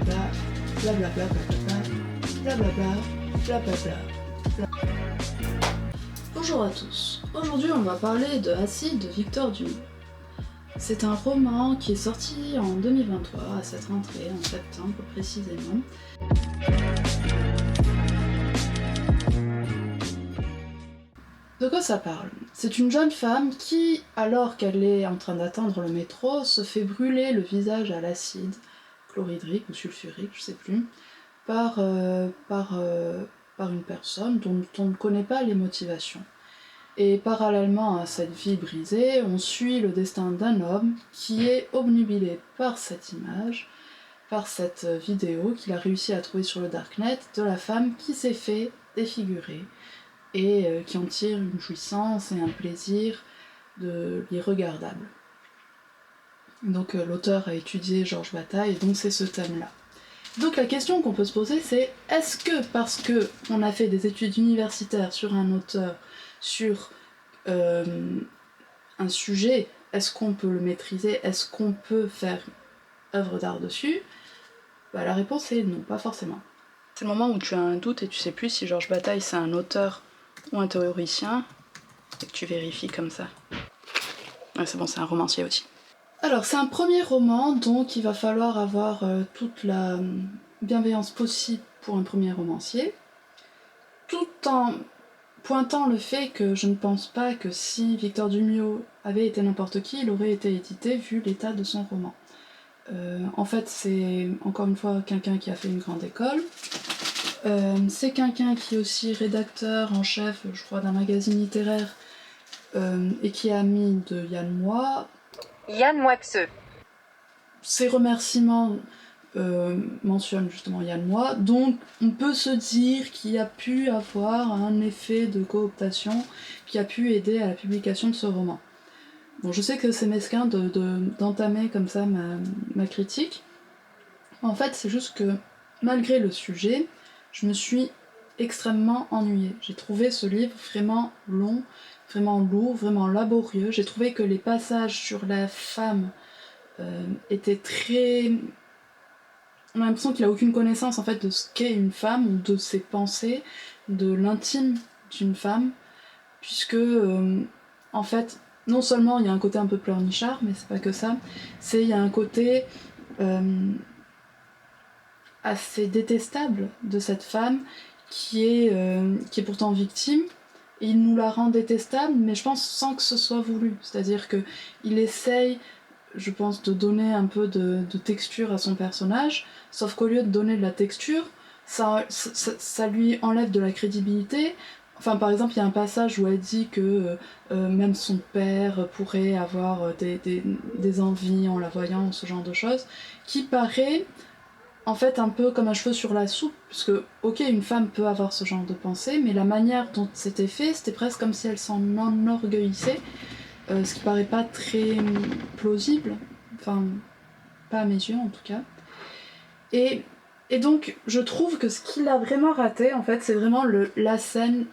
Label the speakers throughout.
Speaker 1: blablabla, blablabla, blablabla. Bonjour à tous, aujourd'hui on va parler de Acide de Victor Dumy. C'est un roman qui est sorti en 2023, à cette rentrée, en septembre précisément. De quoi ça parle? C'est une jeune femme qui, alors qu'elle est en train d'attendre le métro, se fait brûler le visage à l'acide, chlorhydrique ou sulfurique, je sais plus, par une personne dont on ne connaît pas les motivations. Et parallèlement à cette vie brisée, on suit le destin d'un homme qui est obnubilé par cette image, par cette vidéo qu'il a réussi à trouver sur le darknet de la femme qui s'est fait défigurer et qui en tire une jouissance et un plaisir de l'irregardable. Donc l'auteur a étudié Georges Bataille, et donc c'est ce thème-là. Donc la question qu'on peut se poser, c'est est-ce que parce qu'on a fait des études universitaires sur un auteur, sur un sujet, est-ce qu'on peut le maîtriser, est-ce qu'on peut faire œuvre d'art dessus? Bah, la réponse est non, pas forcément. C'est le moment où tu as un doute et tu sais plus si Georges Bataille c'est un auteur ou un théoricien, et que tu vérifies comme ça. Ouais, c'est bon, c'est un romancier aussi. Alors, c'est un premier roman, donc il va falloir avoir toute la bienveillance possible pour un premier romancier, tout en pointant le fait que je ne pense pas que si Victor Dumy avait été n'importe qui, il aurait été édité vu l'état de son roman. En fait, c'est encore une fois quelqu'un qui a fait une grande école. C'est quelqu'un qui est aussi rédacteur en chef, je crois, d'un magazine littéraire et qui est ami de Yann Moix.
Speaker 2: Yann Moix.
Speaker 1: Ses remerciements mentionnent justement Yann Moix, donc on peut se dire qu'il y a pu avoir un effet de cooptation qui a pu aider à la publication de ce roman. Bon, je sais que c'est mesquin d'entamer comme ça ma critique. En fait, c'est juste que malgré le sujet, je me suis extrêmement ennuyée. J'ai trouvé ce livre vraiment long, vraiment lourd, vraiment laborieux. J'ai trouvé que les passages sur la femme étaient très... On a l'impression qu'il n'a aucune connaissance en fait de ce qu'est une femme, ou de ses pensées, de l'intime d'une femme, puisque en fait, non seulement il y a un côté un peu pleurnichard, mais c'est pas que ça, il y a un côté assez détestable de cette femme qui est pourtant victime. Et il nous la rend détestable, mais je pense sans que ce soit voulu. C'est-à-dire qu'il essaye, je pense, de donner un peu de texture à son personnage, sauf qu'au lieu de donner de la texture, ça lui enlève de la crédibilité. Enfin, par exemple, il y a un passage où elle dit que même son père pourrait avoir des envies en la voyant, ce genre de choses, qui paraît en fait un peu comme un cheveu sur la soupe, puisque ok, une femme peut avoir ce genre de pensée, mais la manière dont c'était fait, c'était presque comme si elle s'en enorgueillissait, ce qui paraît pas très plausible, enfin pas à mes yeux en tout cas. Et donc je trouve que ce qu'il a vraiment raté en fait, c'est vraiment la scène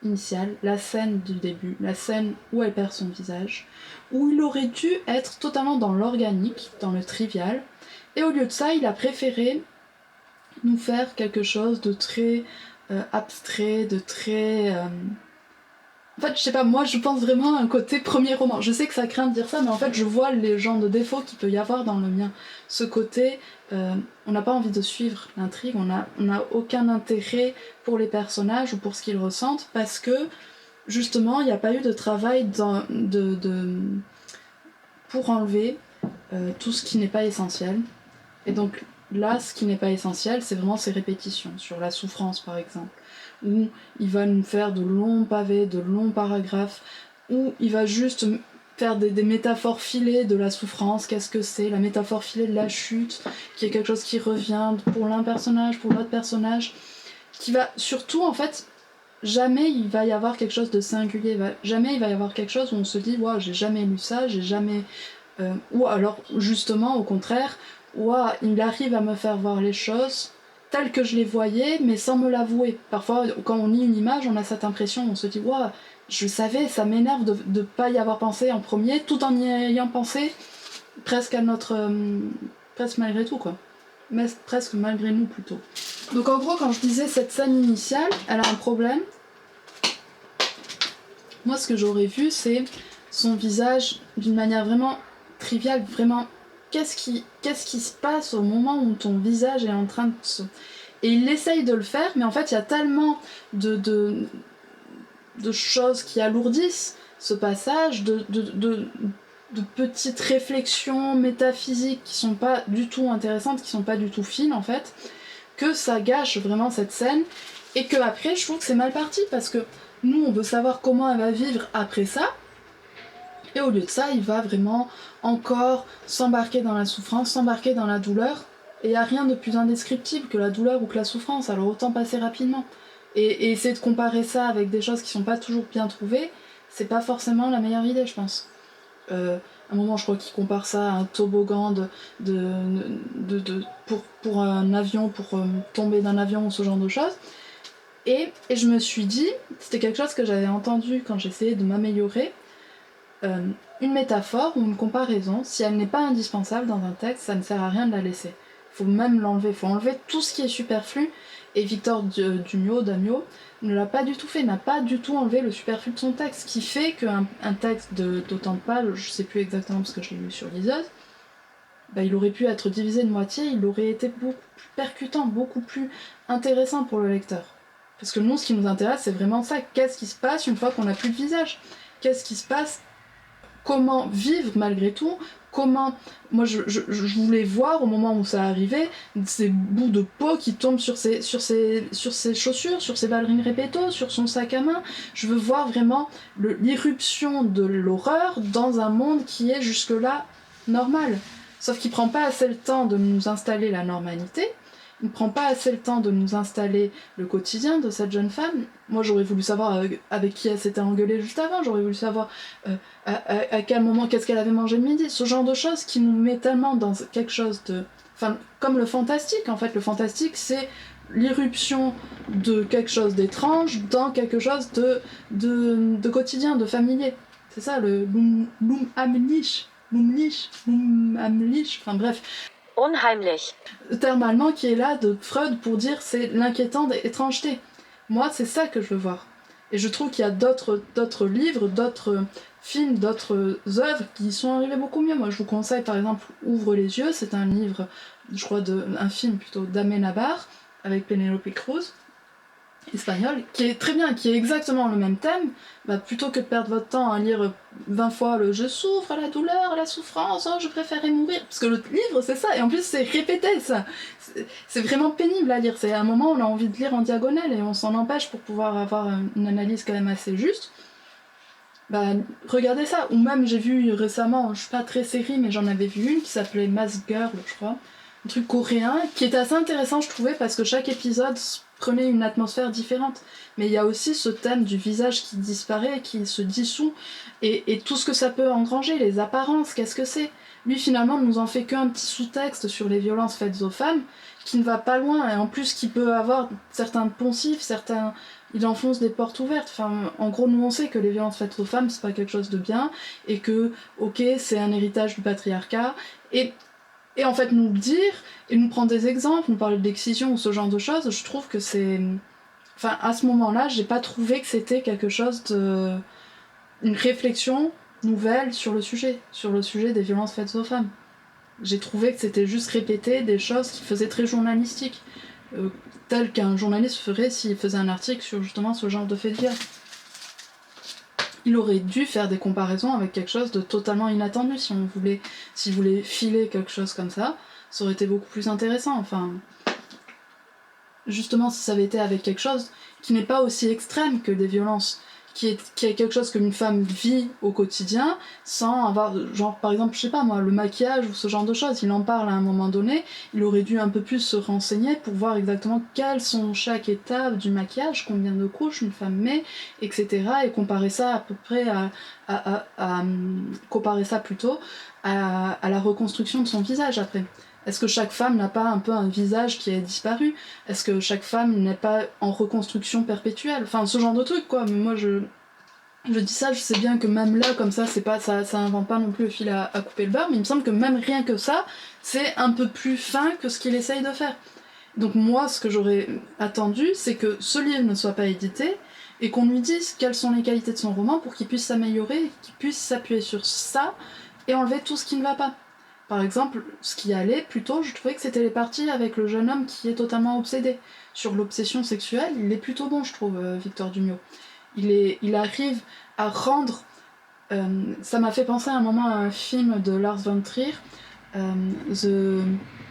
Speaker 1: initiale, la scène du début, la scène où elle perd son visage, où il aurait dû être totalement dans l'organique, dans le trivial, et au lieu de ça, il a préféré nous faire quelque chose de très abstrait, de très... En fait, je sais pas, moi je pense vraiment à un côté premier roman. Je sais que ça craint de dire ça, mais en fait je vois les genres de défauts qu'il peut y avoir dans le mien. Ce côté, on n'a pas envie de suivre l'intrigue, on n'a aucun intérêt pour les personnages ou pour ce qu'ils ressentent, parce que justement il n'y a pas eu de travail pour enlever tout ce qui n'est pas essentiel. Et donc là, ce qui n'est pas essentiel, c'est vraiment ces répétitions, sur la souffrance par exemple, où il va nous faire de longs pavés, de longs paragraphes, où il va juste faire des métaphores filées de la souffrance. Qu'est-ce que c'est? La métaphore filée de la chute, qui est quelque chose qui revient pour l'un personnage, pour l'autre personnage, qui va surtout en fait... Jamais il va y avoir quelque chose de singulier, jamais il va y avoir quelque chose où on se dit « Wow, j'ai jamais lu ça, j'ai jamais... » Ou alors justement au contraire, wow, il arrive à me faire voir les choses telles que je les voyais, mais sans me l'avouer. Parfois, quand on lit une image, on a cette impression, on se dit wow, je savais, ça m'énerve de pas y avoir pensé en premier, tout en y ayant pensé, presque à notre... presque malgré tout, quoi. mais presque malgré nous plutôt. Donc en gros, quand je disais cette scène initiale, elle a un problème. Moi, ce que j'aurais vu, c'est son visage d'une manière vraiment triviale, vraiment... Qu'est-ce qui se passe au moment où ton visage est en train de se... Et il essaye de le faire, mais en fait, il y a tellement de choses qui alourdissent ce passage, de petites réflexions métaphysiques qui sont pas du tout intéressantes, qui sont pas du tout fines, en fait, que ça gâche vraiment cette scène, et que après, je trouve que c'est mal parti, parce que nous, on veut savoir comment elle va vivre après ça, et au lieu de ça, il va vraiment encore s'embarquer dans la souffrance, s'embarquer dans la douleur, et il n'y a rien de plus indescriptible que la douleur ou que la souffrance, alors autant passer rapidement. Et essayer de comparer ça avec des choses qui sont pas toujours bien trouvées, c'est pas forcément la meilleure idée, je pense. À un moment, je crois qu'il compare ça à un toboggan pour un avion, pour tomber d'un avion ou ce genre de choses. Et je me suis dit, c'était quelque chose que j'avais entendu quand j'essayais de m'améliorer, une métaphore ou une comparaison, si elle n'est pas indispensable dans un texte, ça ne sert à rien de la laisser. Il faut même l'enlever, il faut enlever tout ce qui est superflu, et Victor Damio ne l'a pas du tout fait, n'a pas du tout enlevé le superflu de son texte, ce qui fait qu'un texte d'autant de pages, je sais plus exactement parce que je l'ai lu sur liseuse, bah, il aurait pu être divisé de moitié, il aurait été beaucoup plus percutant, beaucoup plus intéressant pour le lecteur. Parce que nous, ce qui nous intéresse, c'est vraiment ça. Qu'est-ce qui se passe une fois qu'on n'a plus de visage ? Qu'est-ce qui se passe ? Comment vivre malgré tout ? Comment... Moi, je voulais voir, au moment où ça arrivait, ces bouts de peau qui tombent sur ses chaussures, sur ses ballerines répéto, sur son sac à main. Je veux voir vraiment l'irruption de l'horreur dans un monde qui est jusque-là normal. Sauf qu'il prend pas assez le temps de nous installer la normalité. Il ne prend pas assez le temps de nous installer le quotidien de cette jeune femme. Moi, j'aurais voulu savoir avec qui elle s'était engueulée juste avant, j'aurais voulu savoir à quel moment, qu'est-ce qu'elle avait mangé le midi, ce genre de choses qui nous met tellement dans quelque chose de... Enfin, comme le fantastique, en fait. Le fantastique, c'est l'irruption de quelque chose d'étrange dans quelque chose de quotidien, de familier. C'est ça, le l'Unheimlich, enfin bref.
Speaker 2: Unheimlich.
Speaker 1: Le terme allemand qui est là de Freud pour dire c'est l'inquiétante étrangeté. Moi, c'est ça que je veux voir. Et je trouve qu'il y a d'autres livres, d'autres films, d'autres œuvres qui sont arrivés beaucoup mieux. Moi, je vous conseille par exemple Ouvre les yeux, c'est un livre, je crois, un film plutôt d'Amenábar avec Penélope Cruz, espagnol, qui est très bien, qui est exactement le même thème. Bah, plutôt que de perdre votre temps à lire 20 fois le « je souffre, la douleur, la souffrance, oh, je préférais mourir », parce que le livre c'est ça, et en plus c'est répété ça. C'est vraiment pénible à lire, c'est à un moment on a envie de lire en diagonale et on s'en empêche pour pouvoir avoir une analyse quand même assez juste. Bah, regardez ça, ou même j'ai vu récemment, je suis pas très série mais j'en avais vu une qui s'appelait Mask Girl, je crois, un truc coréen, qui était assez intéressant je trouvais parce que chaque épisode prenait une atmosphère différente. Mais il y a aussi ce thème du visage qui disparaît, qui se dissout, et tout ce que ça peut engranger, les apparences, qu'est-ce que c'est ? Lui finalement ne nous en fait qu'un petit sous-texte sur les violences faites aux femmes, qui ne va pas loin, et en plus qui peut avoir certains poncifs, il enfonce des portes ouvertes. Enfin, en gros, nous on sait que les violences faites aux femmes c'est pas quelque chose de bien, et que, ok, c'est un héritage du patriarcat, et en fait nous le dire, et nous prendre des exemples, nous parler d'excision ou ce genre de choses, je trouve que c'est... Enfin, à ce moment-là, j'ai pas trouvé que c'était quelque chose de... une réflexion nouvelle sur le sujet des violences faites aux femmes. J'ai trouvé que c'était juste répéter des choses qui faisaient très journalistiques, tel qu'un journaliste ferait s'il faisait un article sur justement ce genre de faits divers. Il aurait dû faire des comparaisons avec quelque chose de totalement inattendu s'il voulait filer quelque chose comme ça aurait été beaucoup plus intéressant. Enfin, justement, si ça avait été avec quelque chose qui n'est pas aussi extrême que des violences, qui est quelque chose qu'une femme vit au quotidien, sans avoir, genre par exemple, je sais pas moi, le maquillage ou ce genre de choses, il en parle à un moment donné, il aurait dû un peu plus se renseigner pour voir exactement quelles sont chaque étape du maquillage, combien de couches une femme met, etc. et comparer ça à peu près comparer ça plutôt à la reconstruction de son visage après. Est-ce que chaque femme n'a pas un peu un visage qui a disparu ? Est-ce que chaque femme n'est pas en reconstruction perpétuelle ? Enfin, ce genre de truc, quoi. Mais moi, je dis ça, je sais bien que même là, comme ça, c'est pas, ça invente pas non plus le fil à couper le beurre, mais il me semble que même rien que ça, c'est un peu plus fin que ce qu'il essaye de faire. Donc moi, ce que j'aurais attendu, c'est que ce livre ne soit pas édité, et qu'on lui dise quelles sont les qualités de son roman pour qu'il puisse s'améliorer, qu'il puisse s'appuyer sur ça, et enlever tout ce qui ne va pas. Par exemple, ce qui allait plutôt, je trouvais que c'était les parties avec le jeune homme qui est totalement obsédé. Sur l'obsession sexuelle, il est plutôt bon, je trouve, Victor Dumiot. Il arrive à rendre... ça m'a fait penser à un moment à un film de Lars von Trier, The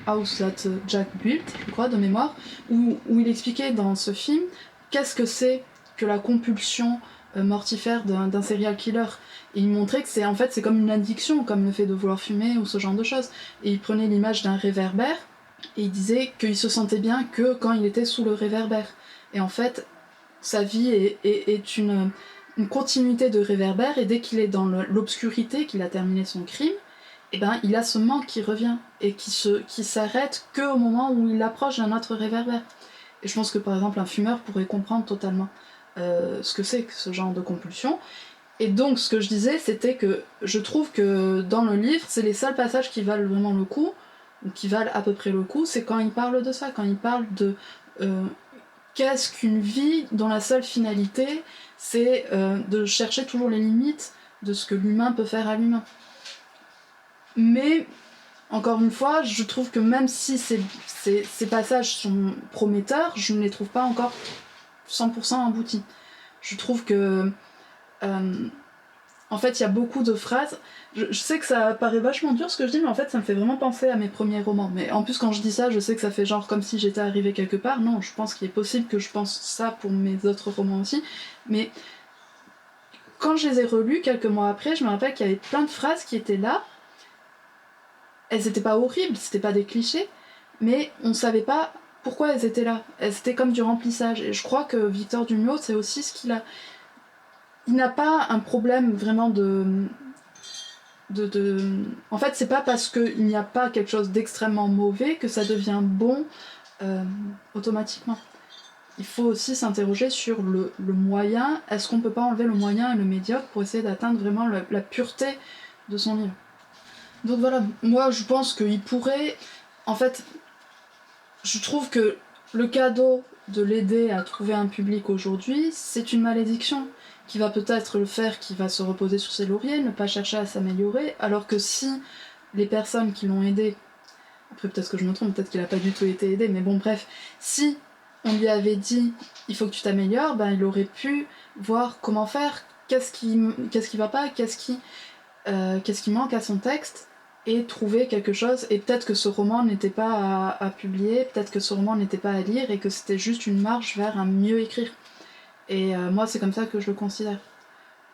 Speaker 1: House That Jack Built, je crois, de mémoire, où il expliquait dans ce film qu'est-ce que c'est que la compulsion mortifère d'un serial killer. Et il montrait que c'est comme une addiction, comme le fait de vouloir fumer ou ce genre de choses. Et il prenait l'image d'un réverbère, et il disait qu'il se sentait bien que quand il était sous le réverbère. Et en fait, sa vie est une continuité de réverbère, et dès qu'il est dans l'obscurité, qu'il a terminé son crime, et ben il a ce manque qui revient, et qui s'arrête qu'au moment où il approche d'un autre réverbère. Et je pense que par exemple un fumeur pourrait comprendre totalement ce que c'est que ce genre de compulsion. Et donc ce que je disais, c'était que je trouve que dans le livre, c'est les seuls passages qui valent vraiment le coup, ou qui valent à peu près le coup, c'est quand il parle de ça, quand il parle de qu'est-ce qu'une vie dont la seule finalité, c'est de chercher toujours les limites de ce que l'humain peut faire à l'humain. Mais, encore une fois, je trouve que même si ces passages sont prometteurs, je ne les trouve pas encore 100% aboutis. Je trouve que... en fait, il y a beaucoup de phrases. Je sais que ça paraît vachement dur ce que je dis, mais en fait, ça me fait vraiment penser à mes premiers romans. Mais en plus, quand je dis ça, je sais que ça fait genre comme si j'étais arrivée quelque part. Non, je pense qu'il est possible que je pense ça pour mes autres romans aussi. Mais quand je les ai relus quelques mois après, je me rappelle qu'il y avait plein de phrases qui étaient là. Elles étaient pas horribles, c'était pas des clichés, mais on savait pas pourquoi elles étaient là. Elles étaient comme du remplissage. Et je crois que Victor Dumiot, c'est aussi ce qu'il a. Il n'a pas un problème vraiment En fait, c'est pas parce qu'il n'y a pas quelque chose d'extrêmement mauvais que ça devient bon automatiquement. Il faut aussi s'interroger sur le moyen. Est-ce qu'on peut pas enlever le moyen et le médiocre pour essayer d'atteindre vraiment la pureté de son livre? Donc voilà, moi je pense qu'il pourrait... En fait, je trouve que le cadeau de l'aider à trouver un public aujourd'hui, c'est une malédiction qui va peut-être le faire, qui va se reposer sur ses lauriers, ne pas chercher à s'améliorer, alors que si les personnes qui l'ont aidé, après peut-être que je me trompe, peut-être qu'il n'a pas du tout été aidé, mais bon bref, si on lui avait dit il faut que tu t'améliores, ben il aurait pu voir comment faire, qu'est-ce qui va pas, qu'est-ce qui manque à son texte, et trouver quelque chose. Et peut-être que ce roman n'était pas à publier, peut-être que ce roman n'était pas à lire, et que c'était juste une marche vers un mieux écrire. Et moi, c'est comme ça que je le considère.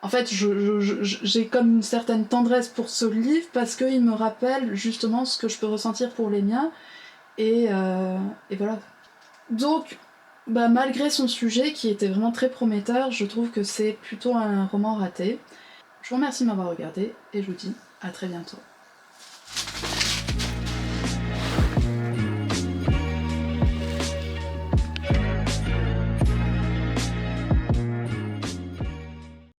Speaker 1: En fait, j'ai comme une certaine tendresse pour ce livre parce qu'il me rappelle justement ce que je peux ressentir pour les miens. Et voilà. Donc, malgré son sujet qui était vraiment très prometteur, je trouve que c'est plutôt un roman raté. Je vous remercie de m'avoir regardé et je vous dis à très bientôt.